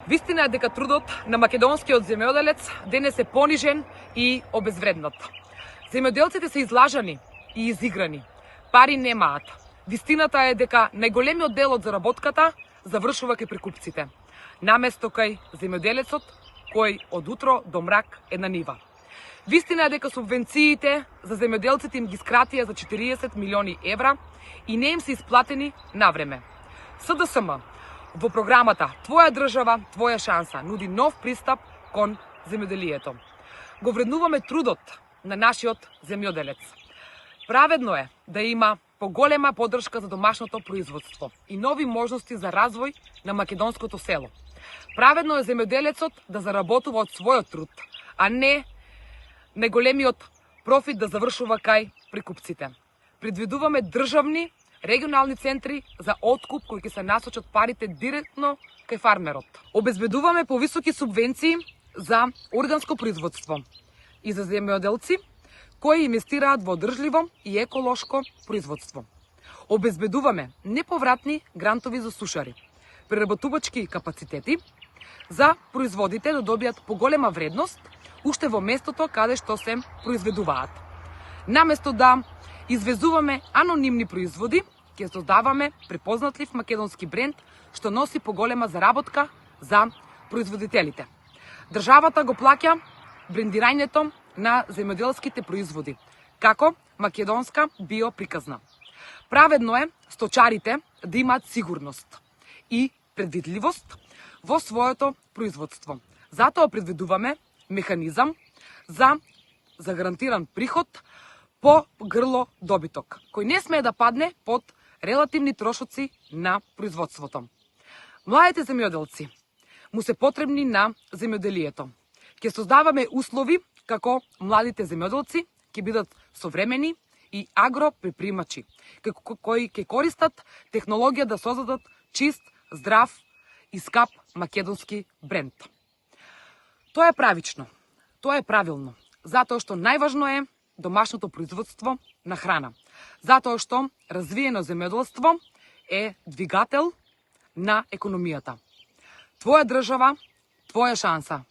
Вистина е дека трудот на македонскиот земјоделец денес е понижен и обезвреднат. Земјоделците се излажани и изиграни. Пари немаат. Вистината е дека најголемиот дел од заработката завршува кај прикупците, наместо кај земјоделецот кој од утро до мрак е на нива. Вистина е дека субвенциите за земјоделците им ги скратија за 40 милиони евра и не им се исплатени на време. СДСМ во програмата Твоја држава, твоја шанса нуди нов пристап кон земјоделието. Го вреднуваме трудот на нашиот земјоделец. Праведно е да има поголема поддршка за домашното производство и нови можности за развој на македонското село. Праведно е земјоделецот да заработува од својот труд, а не најголемиот профит да завршува кај прикупците. Предвидуваме државни регионални центри за откуп кои ќе се насочат парите директно кај фармерот. Обезбедуваме повисоки субвенции за органско производство и за земјоделци кои инвестираат во одржливо и еколошко производство. Обезбедуваме неповратни грантови за сушари, преработувачки капацитети за производите да добијат поголема вредност уште во местото каде што се произведуваат. Наместо да извезуваме анонимни производи, ќе создаваме препознатлив македонски бренд што носи поголема заработка за производителите. Државата го плаќа брендирањето на земјоделските производи како македонска биоприказна. Праведно е сточарите да имаат сигурност и предвидливост во своето производство. Затоа предвидуваме механизам за гарантиран приход по грло добиток, кој не смее да падне под релативни трошоци на производството. Младите земјоделци му се потребни на земјоделието. Ќе создаваме услови како младите земјоделци ќе бидат современи и агропредприемачи, кои ќе користат технологија да создадат чист, здрав и скап македонски бренд. Тоа е правично, тоа е правилно, затоа што најважно е домашното производство на храна, затоа што развиено земјоделство е двигател на економијата. Твоја држава, твоја шанса.